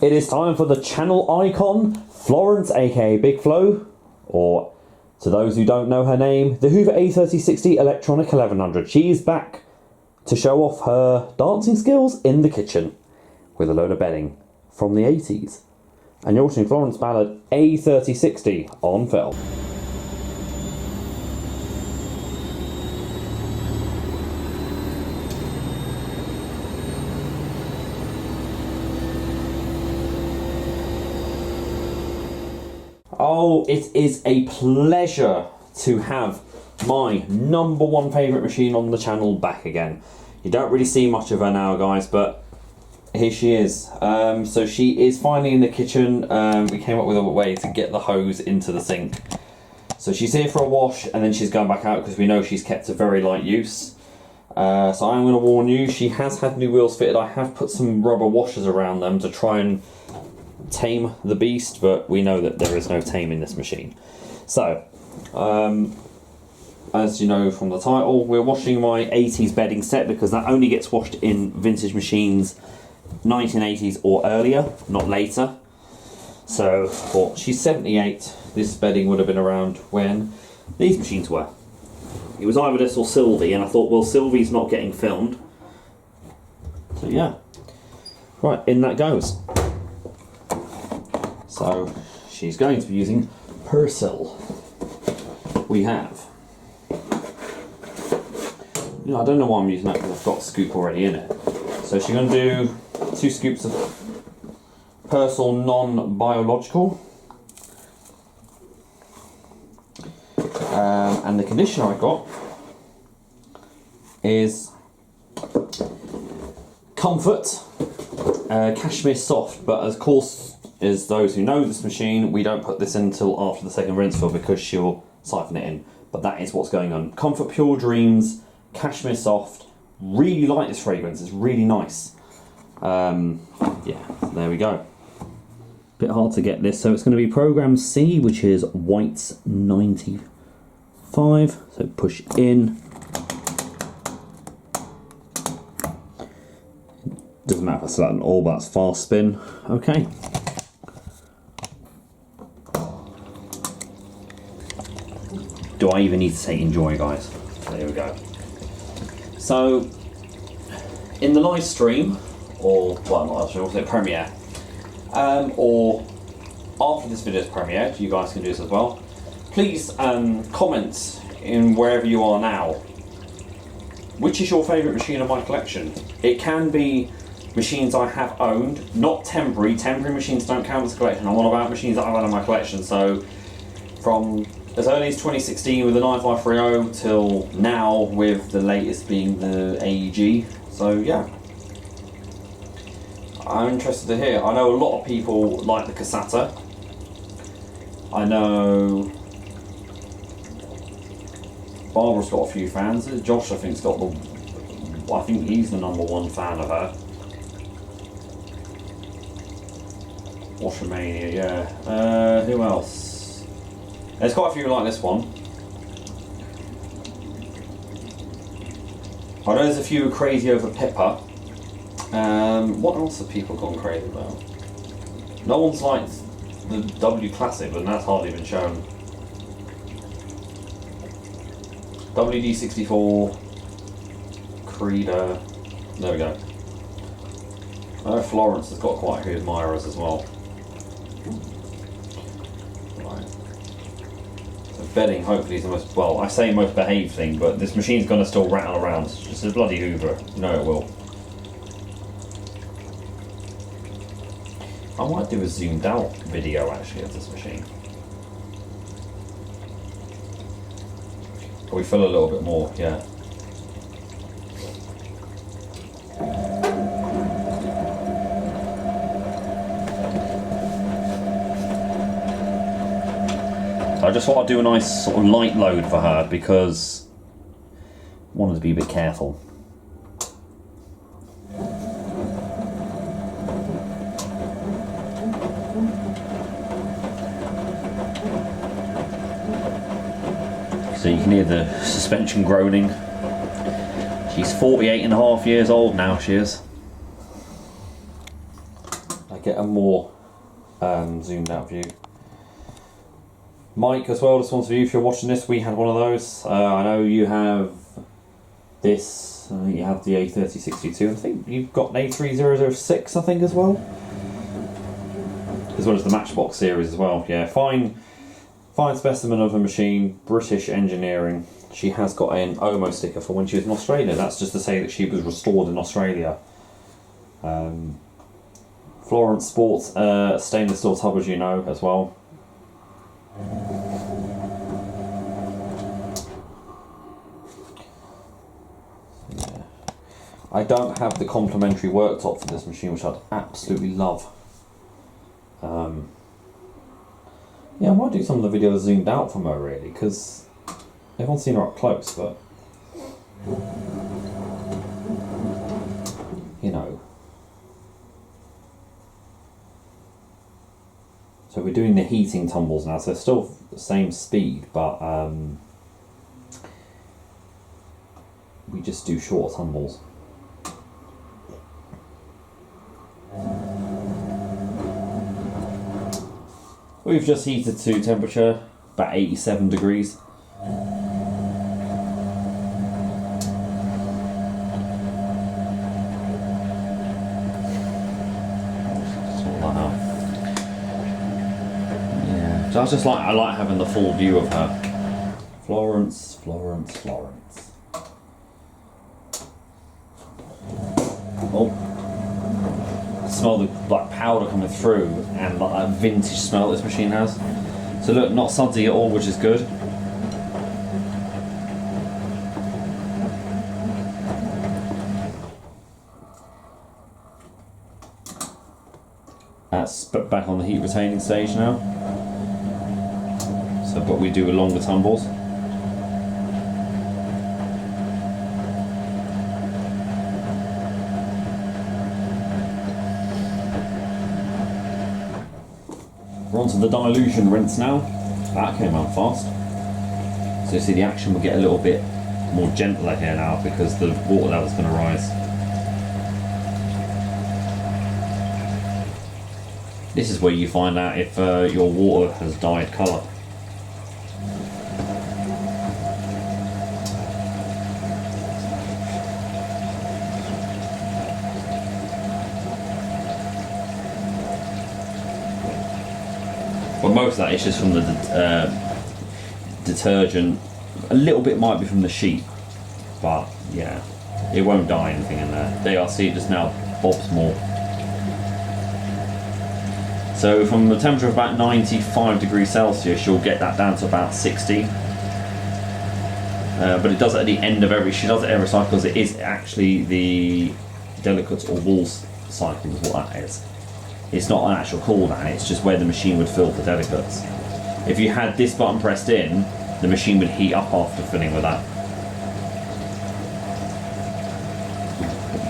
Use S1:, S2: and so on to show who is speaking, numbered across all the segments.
S1: It is time for the channel icon, Florence, aka Big Flo, or to those who don't know her name, the Hoover A3060 Electronic 1100. She is back to show off her dancing skills in the kitchen with a load of bedding from the 80s. And you're watching Florence Ballard A3060 on film. Oh, it is a pleasure to have my #1 favourite machine on the channel back again. You don't really see much of her now, guys, but here she is. So she is finally in the kitchen. We came up with a way to get the hose into the sink. So she's here for a wash and then she's going back out because we know she's kept a very light use. So I'm going to warn you, she has had new wheels fitted. I have put some rubber washers around them to try and tame the beast, but we know that there is no taming this machine. So, as you know from the title, we're washing my 80s bedding set because that only gets washed in vintage machines 1980s or earlier, not later. So, well, she's 78. This bedding would have been around when these machines were. It was either this or Sylvie, and I thought, well, Sylvie's not getting filmed. So, yeah. Right, in that goes. So, she's going to be using Persil. We have. You know, I don't know why I'm using that because I've got a scoop already in it. So she's going to do 2 scoops of Persil non-biological. And the conditioner I got is Comfort Cashmere Soft, but of course, as those who know this machine, we don't put this in until after the second rinse fill because she'll siphon it in. But that is what's going on. Comfort Pure Dreams, Cashmere Soft. Really like this fragrance, it's really nice. Yeah, there we go. Bit hard to get this, so it's going to be program C, which is White's 95. So push in. Doesn't matter if I select an all, but that's fast spin. Okay. Do I even need to say enjoy, guys? There we go. So, in the live stream, or, well, not live stream, we'll say premiere, or after this video's premiere, you guys can do this as well, please comment in wherever you are now. Which is your favourite machine of my collection? It can be machines I have owned, not temporary. Temporary machines don't count as a collection. I'm all about machines that I've had in my collection. So, from as early as 2016 with the 9530 till now with the latest being the AEG. So yeah, I'm interested to hear. I know a lot of people like the Cassata. I know Barbara's got a few fans. Josh, I think's got the. I think he's the #1 fan of her. Washermania, yeah. Who else? There's quite a few like this one. I know there's a few crazy over Pippa. What else have people gone crazy about? No one's liked the W Classic, but that's hardly been shown. WD-64, Creeder, there we go. I know Florence has got quite a few admirers as well. Bedding hopefully is the most, well, I say most behaved thing, but this machine's going to still rattle around. It's just a bloody Hoover. You know it will. I might do a zoomed out video actually of this machine. Can we fill a little bit more? Yeah. I just thought I'd do a nice sort of light load for her because I wanted to be a bit careful. So you can hear the suspension groaning. She's 48 and a half years old now, she is. get a more zoomed out view. Mike as well, this one's for you if you're watching this. We had one of those. I know you have this, you have the A3060. I think you've got an A3006 I think as well. As well as the Matchbox series as well. Yeah, fine specimen of a machine, British engineering. She has got an OMO sticker for when she was in Australia. That's just to say that she was restored in Australia. Florence sports stainless steel tub, as you know, as well. Yeah. I don't have the complimentary worktop for this machine, which I'd absolutely love. Yeah, I might do some of the videos zoomed out from her, really, because everyone's seen her up close, but you know. So we're doing the heating tumbles now, so still the same speed, but we just do shorter tumbles. We've just heated to temperature, about 87 degrees. Yeah, so I like having the full view of her. Florence, Florence, Florence. Oh. Smell the like powder coming through and like that vintage smell this machine has. So look, not sudsy at all, which is good. That's back on the heat retaining stage now. So, but we do longer tumbles. We're onto the dilution rinse now. That came out fast. So you see the action will get a little bit more gentler here now because the water level's going to rise. This is where you find out if your water has dyed colour. Well, most of that is just from the detergent. A little bit might be from the sheet, but yeah, it won't dye anything in there. DRC just now bobs more. So from the temperature of about 95 degrees Celsius, you'll get that down to about 60. But it does it at the end of every, she does it every cycle because it is actually the delicates or walls cycle is what that is. It's not an actual cool down, it's just where the machine would fill for delicates. If you had this button pressed in, the machine would heat up after filling with that.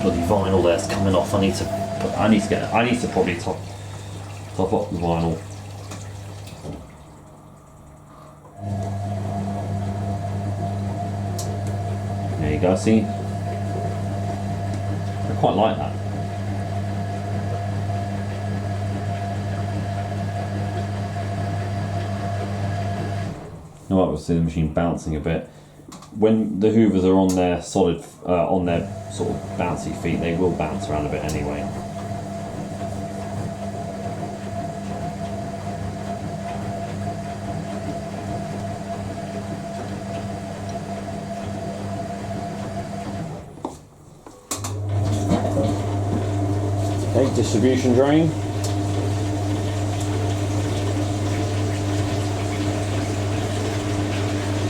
S1: Bloody vinyl there's coming off. I need to probably top up the vinyl. There you go, see? I quite like that. No, I will see the machine bouncing a bit. When the Hoovers are on their solid, on their sort of bouncy feet, they will bounce around a bit anyway. Okay, distribution drain.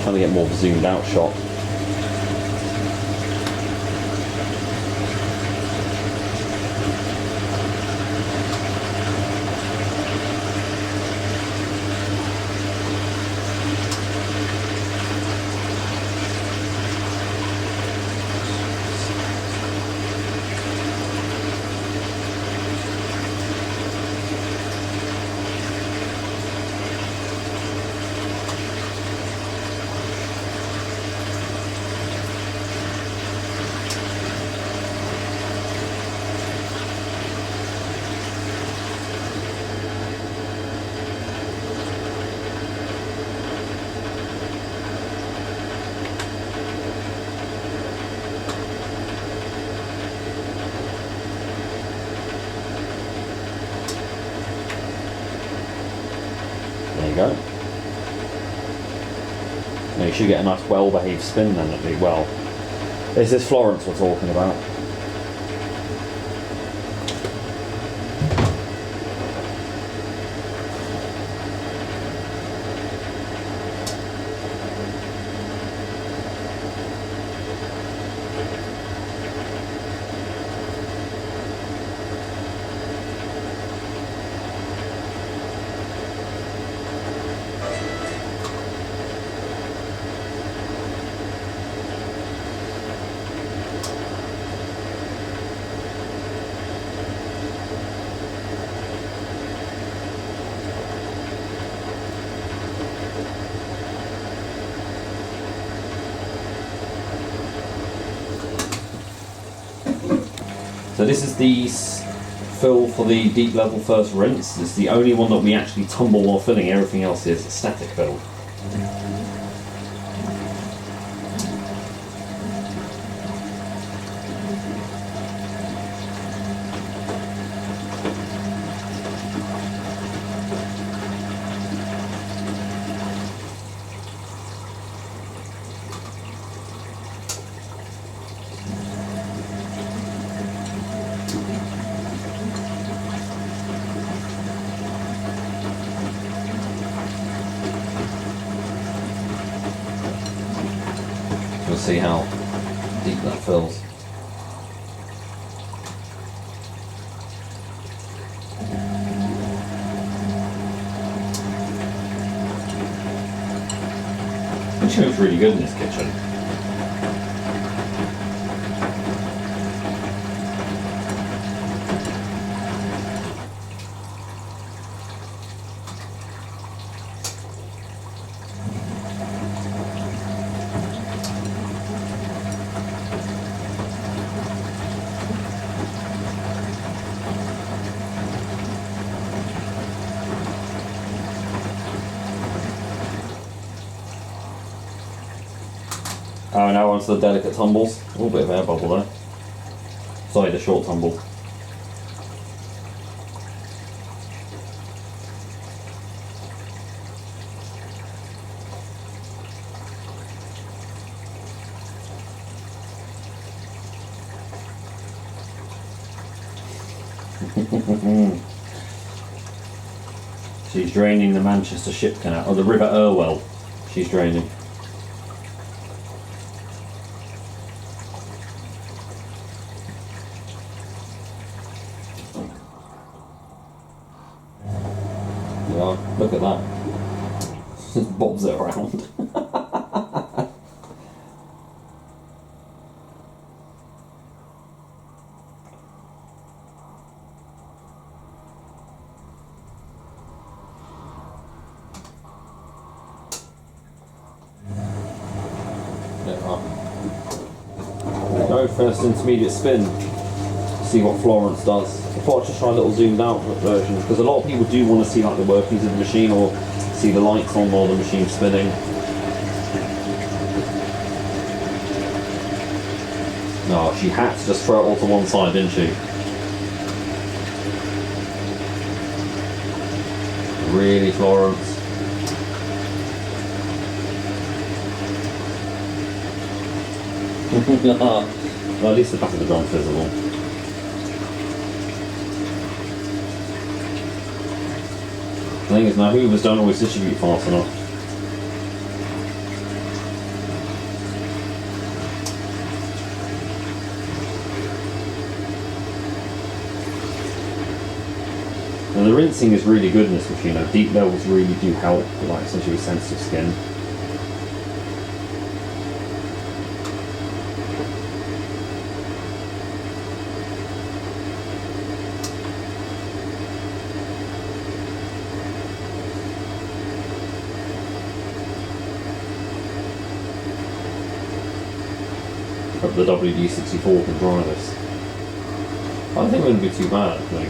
S1: Trying to get more of a zoomed out shot. go. Now you should get a nice well-behaved spin then, at least. Well, this is Florence we're talking about. So this is the fill for the deep level first rinse. It's the only one that we actually tumble while filling. Everything else is static fill. We'll see how deep that fills. It smells really good in this kitchen. Oh, now onto the delicate tumbles. A little bit of air bubble there. Sorry, the short tumble. She's draining the Manchester Ship Canal, or the River Irwell. She's draining. Look at that. Just bobs it around. There we go, first intermediate spin. See what Florence does. I thought I'd just try a little zoomed out version because a lot of people do want to see like the workings of the machine or see the lights on while the machine's spinning. No, she had to just throw it all to one side, didn't she? Really, Florence? Well, at least the back of the drum's visible. The thing is, now Hoovers don't always distribute fast enough. And the rinsing is really good in this machine. Deep levels really do help, like especially with sensitive skin. Hope the WD-64 can dry this. I don't think it wouldn't be too bad, actually.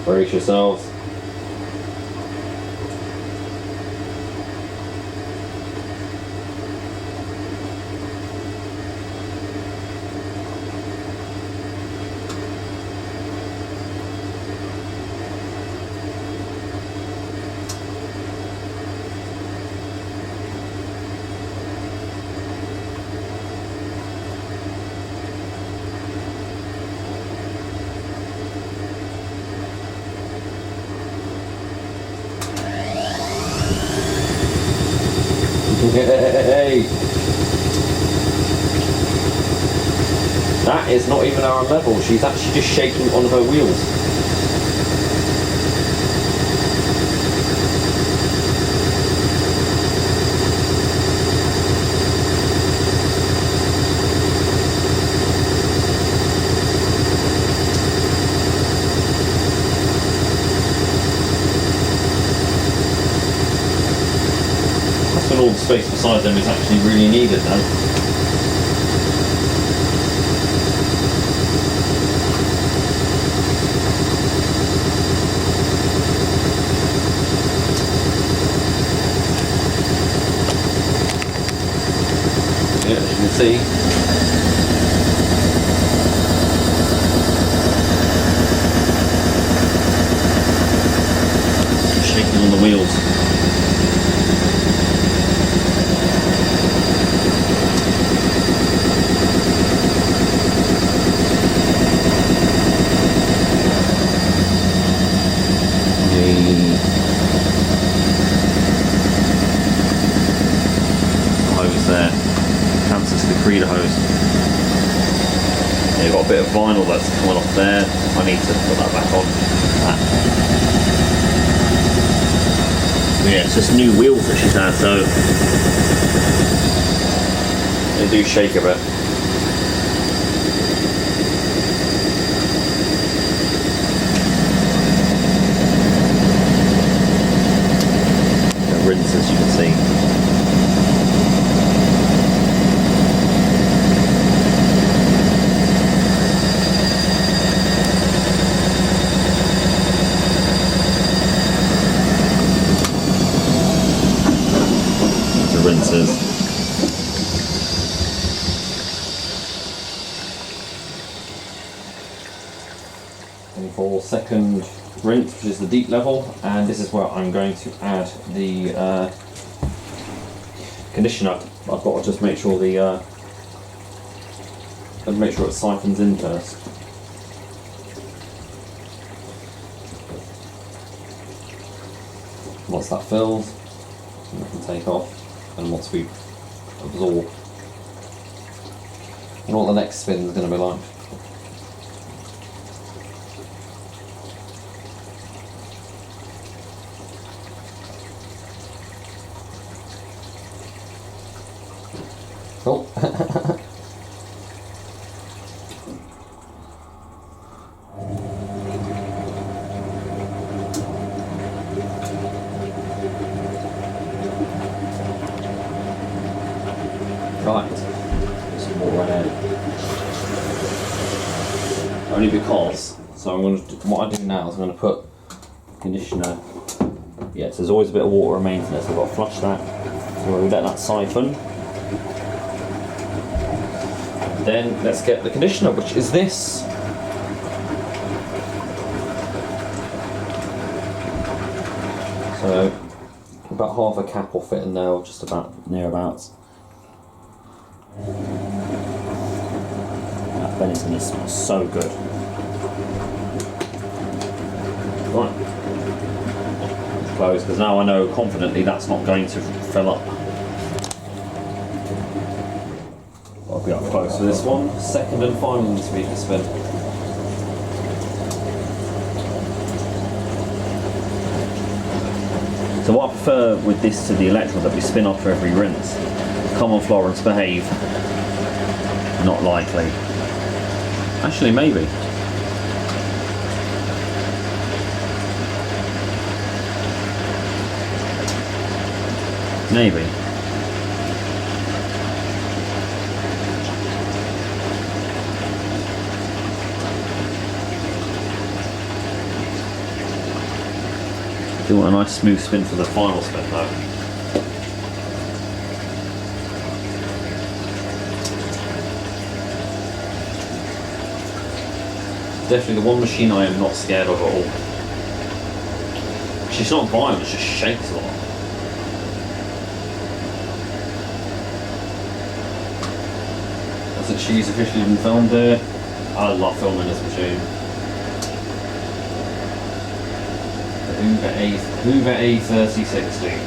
S1: Brace yourselves. That is not even our level. She's actually just shaking one of her wheels. That's when all the space beside them is actually really needed now. Yeah, as you can see. Shaking on the wheels. Creator hose. Yeah, you've got a bit of vinyl that's coming off there. I need to put that back on. Yeah, it's just new wheels that she's had, so they do shake a bit. The rinse, as you can see. Rinses. And for second rinse, which is the deep level, and this is where I'm going to add the conditioner. I've got to just make sure it siphons in first. Once that fills, we can take off. And once we absorb, and what the next spin is going to be like. Cool. Right, some more red. Only because, so I'm going to, what I do now is I'm going to put conditioner, yeah, so there's always a bit of water remains in there, so I've got to flush that, so we let that siphon. Then let's get the conditioner, which is this. So about half a cap will fit in there, or just about nearabouts. That venison, this smells so good. Right, close, because now I know confidently that's not going to fill up. I'll be up close for this one. Second and final speaker spin. So what I prefer with this to the electrical that we spin after every rinse. Come on, Florence, behave. Not likely. Actually, maybe. Maybe. Do want a nice smooth spin for the final spin though. Definitely the one machine I am not scared of at all. She's not violent, it just shakes a lot. That's it, she's officially been filmed there. I love filming this machine. The Hoover A3060.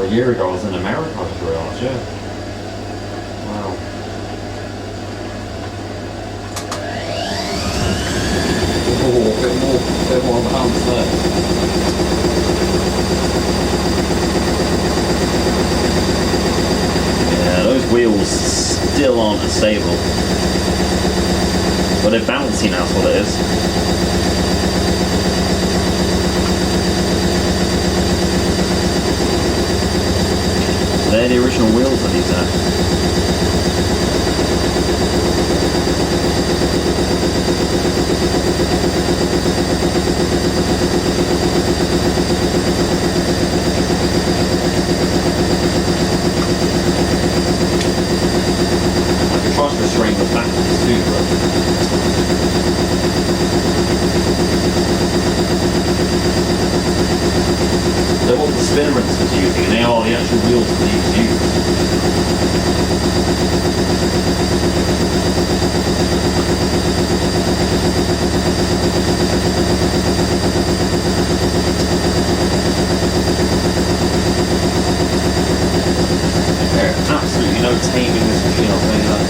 S1: a year ago I was in America, I just realised, yeah. Wow. Oh, a bit more bounce there. Yeah, those wheels still aren't as stable. But they're bouncy now, that's what it is. They're the original wheels that these are. I could try to restrain the back of the Hoover. They're what the Florence was using, and they are the actual wheels that these use. There's absolutely no taming this machine, I'll tell you that.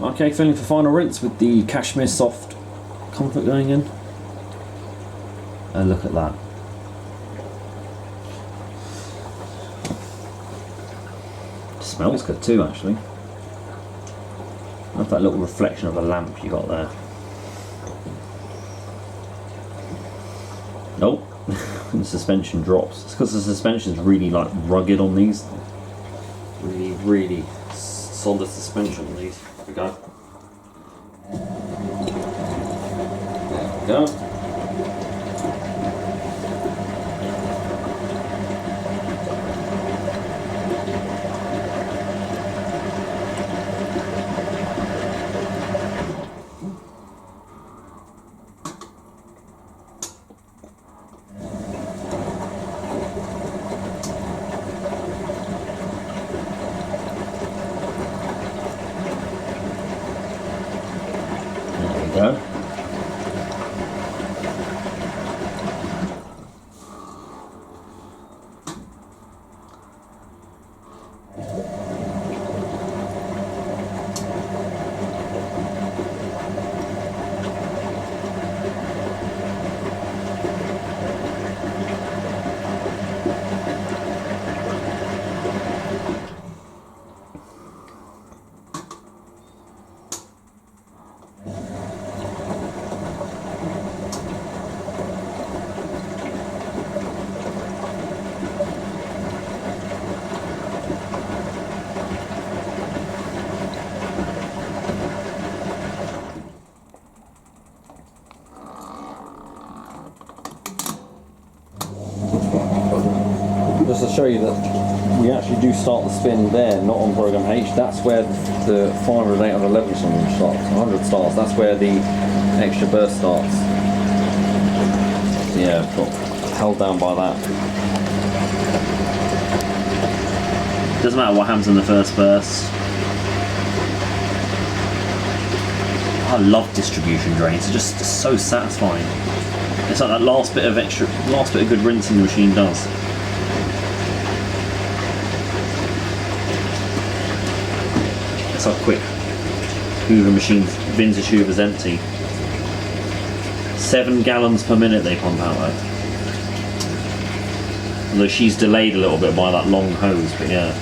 S1: Okay, filling for final rinse with the Cashmere Soft Comfort going in. And look at that. Smells good too, actually. I love that little reflection of the lamp you got there. Nope. The suspension drops. It's because the suspension is really like rugged on these. Really, really solid suspension on these. There we go. There we go. There. Just to show you that we actually do start the spin there, not on program H. That's where the 500, 800, 1100 starts, 100 starts. That's where the extra burst starts. Yeah, got held down by that. Doesn't matter what happens in the first burst. I love distribution drains. It's just so satisfying. It's like that last bit of good rinsing the machine does. That's how quick Hoover machines, vintage Hoover's empty. 7 gallons per minute they pump out though. Although she's delayed a little bit by that long hose, but yeah.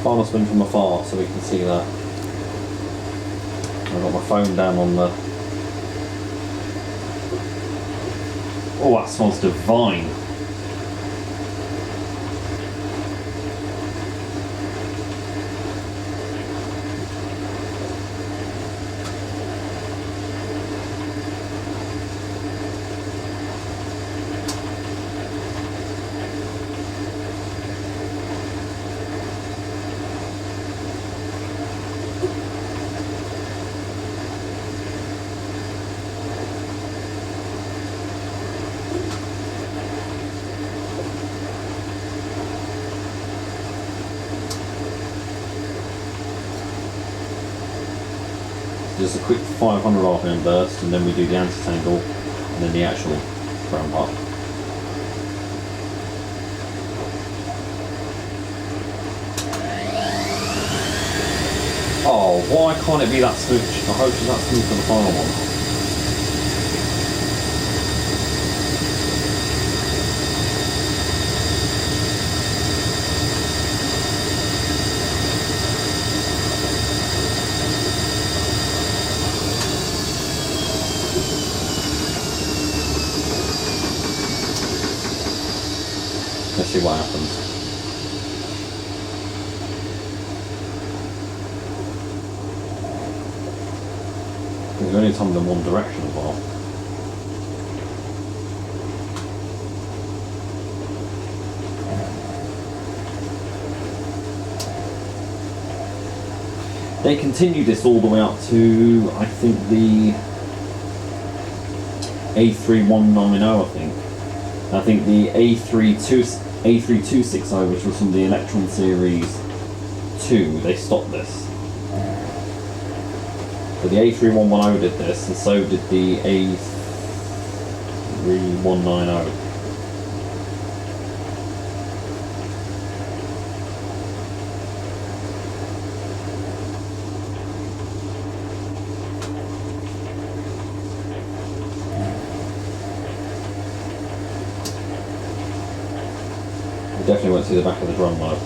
S1: final spin from afar so we can see that. I've got my phone down on the... Oh, that smells divine. Just a quick 500 RPM burst, and then we do the anti-tangle, and then the actual ramp up. Oh, why can't it be that smooth? I hope it's that smooth for the final one. Let's see what happens. We've only tumbled in one direction as well. They continue this all the way up to, I think, the A3190, I think. I think the A3260, which was from the Electron Series 2, they stopped this. But the A3110 did this, and so did the A3190. You definitely won't see the back of the drum though.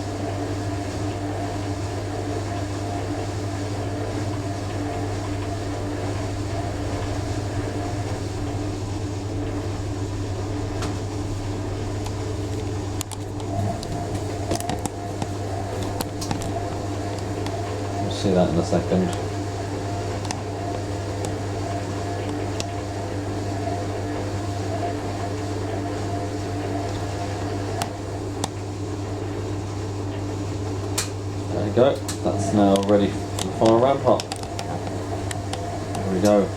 S1: We'll see that in a second. There we go, that's now ready for the final ramp up. There we go.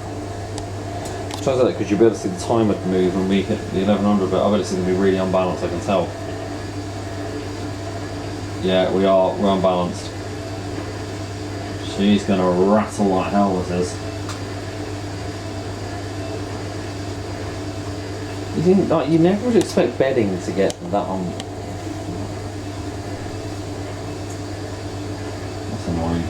S1: Try that because you'll be able to see the timer move when we hit the 1100, but I bet it's going to be really unbalanced, I can tell. Yeah, we're unbalanced. She's going to rattle like hell with this. You think, like, you never would expect bedding to get that on. That's annoying.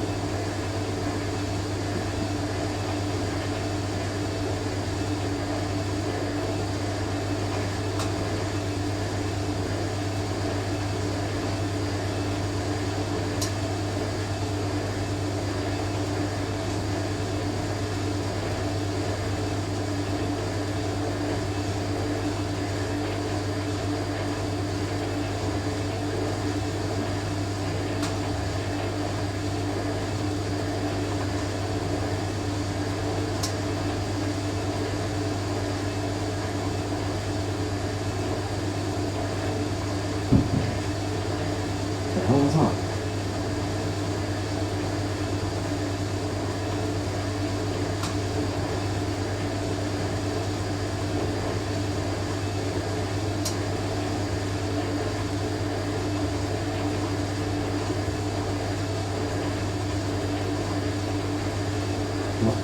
S1: What was that?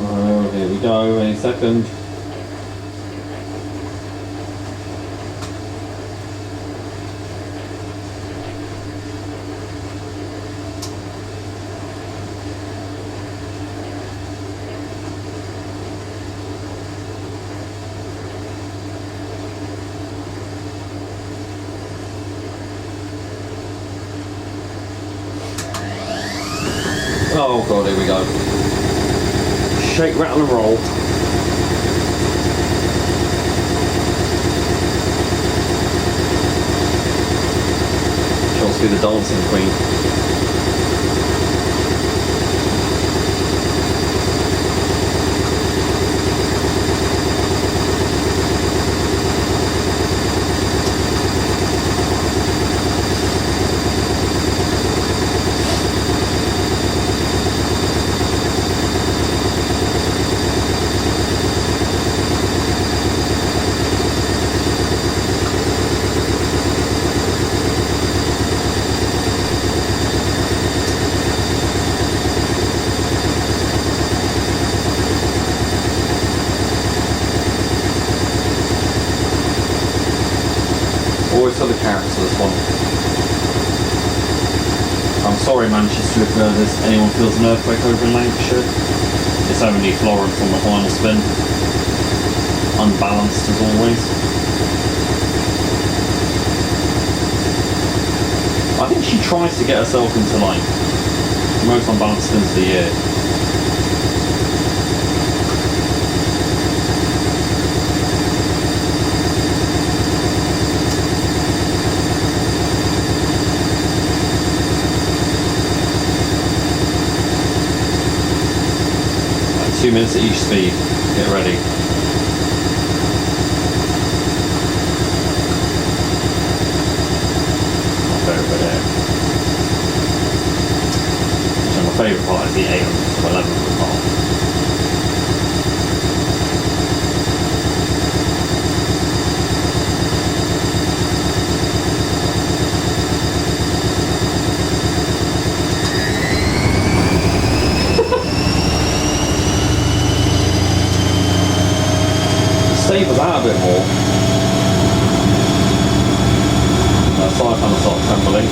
S1: Oh, here we go, any second. Oh god, here we go. Shake, rattle and roll. She wants to be the dancing queen. Always for the characters, this one. I'm sorry, Manchester, if anyone feels an earthquake over in Lancashire. It's only Florence on the final spin. Unbalanced as always. I think she tries to get herself into like the most unbalanced spins of the year. 2 minutes at each speed. Get ready. My favourite bit here. So my favourite part is the 8 to 11 part. Stable out a bit more. So I kind of start trembling.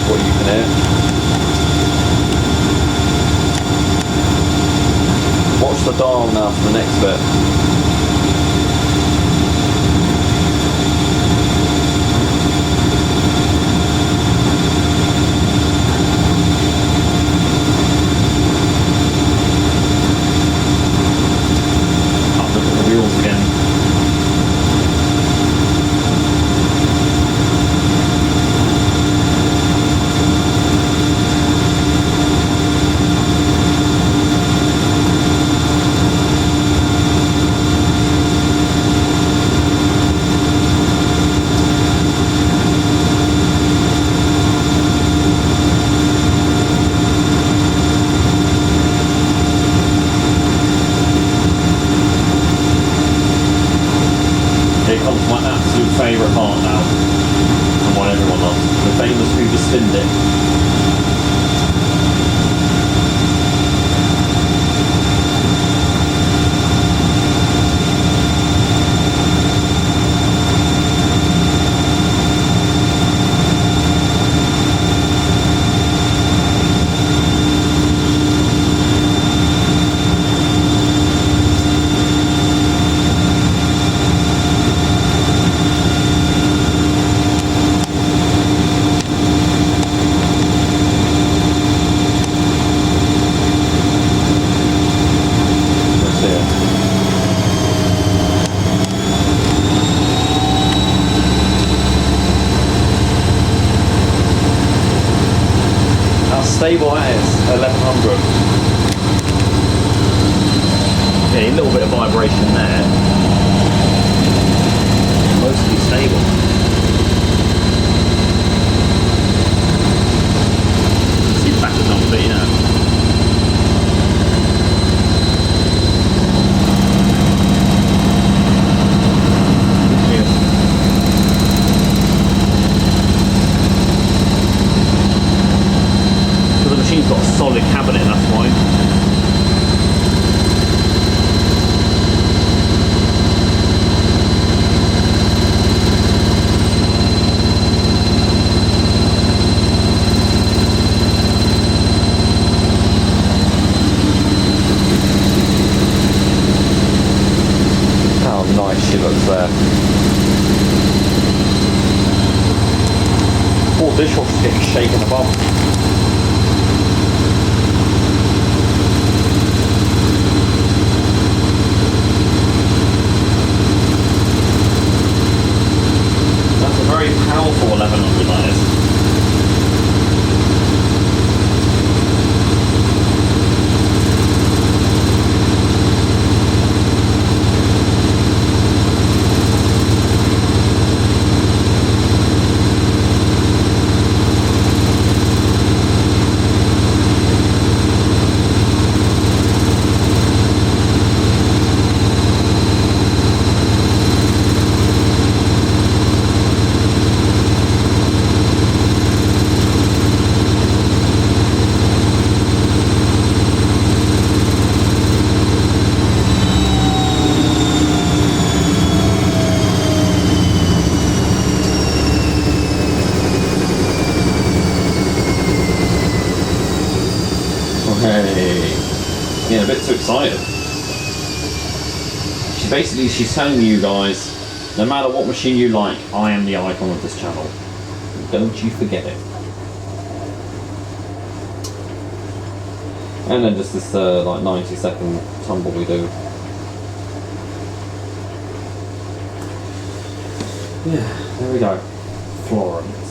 S1: What you can hear. Watch the dial now for the next bit. Favourite part now, and what everyone loves, the famous Hoover spin dip. Stable that is, 1100. Okay, a little bit of vibration there. Mostly stable. See the back of the number, you know. The machine's got a solid cabinet, that's why. she looks there. Poor dishwasher's getting shaken above. That's a very powerful 1100, that is. Getting a bit too excited. She's telling you guys, no matter what machine you like, I am the icon of this channel. Don't you forget it. And then just this like 90-second tumble we do. Yeah, there we go. Florence.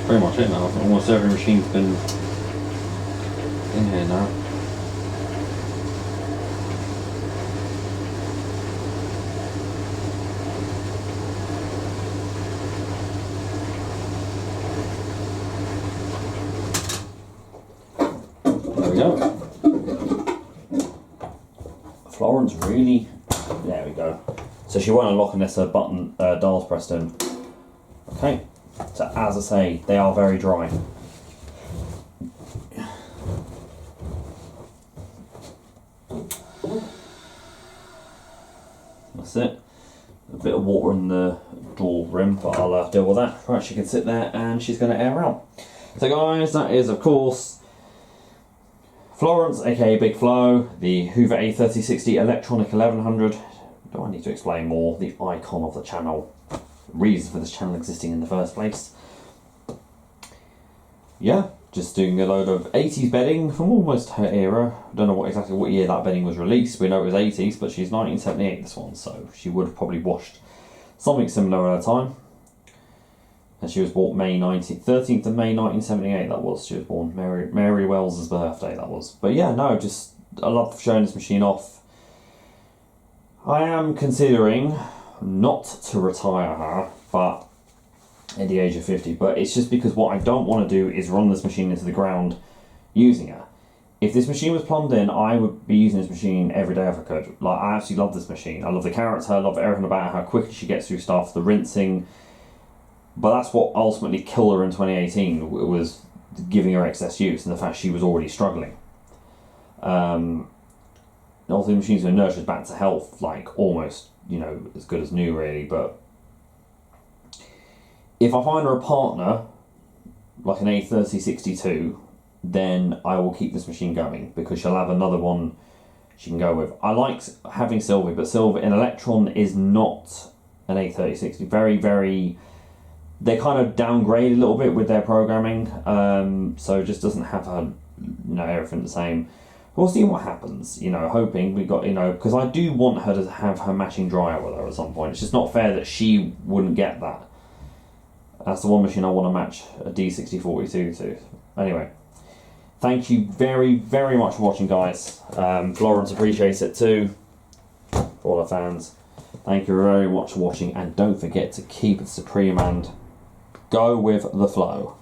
S1: Pretty much it now. Almost every machine's been in here now. There we go. Florence really. There we go. So she won't unlock unless her button dial's pressed in. Okay. So as I say, they are very dry. That's it. A bit of water in the door rim, but I'll deal with that. Right, she can sit there and she's going to air out. So guys, that is of course Florence, aka Big Flo, the Hoover A3060 Electronic 1100. Do I need to explain more? The icon of the channel. Reason for this channel existing in the first place. Yeah, just doing a load of 80s bedding from almost her era. Don't know exactly what year that bedding was released. We know it was 80s, but she's 1978 this one, so she would have probably washed something similar at her time. And she was born 13th of May 1978 that was. She was born Mary Wells's birthday that was. But yeah, no, just I love showing this machine off. I am considering not to retire her, but at the age of 50, but it's just because what I don't want to do is run this machine into the ground using her. If this machine was plumbed in, I would be using this machine every day if I could. Like, I absolutely love this machine. I love the character, I love everything about her, how quickly she gets through stuff, the rinsing. But that's what ultimately killed her in 2018, was giving her excess use and the fact she was already struggling. All the machines were nurtured back to health, like almost, you know, as good as new really, but if I find her a partner, like an A3062, then I will keep this machine going, because she'll have another one she can go with. I like having Sylvie, but Sylvie in Electron is not an A3060. Very, very... They kind of downgrade a little bit with their programming, so it just doesn't have her you know, everything the same. We'll see what happens, you know, hoping we got, you know, because I do want her to have her matching dryer with her at some point. It's just not fair that she wouldn't get that. That's the one machine I want to match a D6042 to. Anyway, thank you very, very much for watching, guys. Florence appreciates it too, for all her fans. Thank you very much for watching, and don't forget to keep it supreme and go with the flow.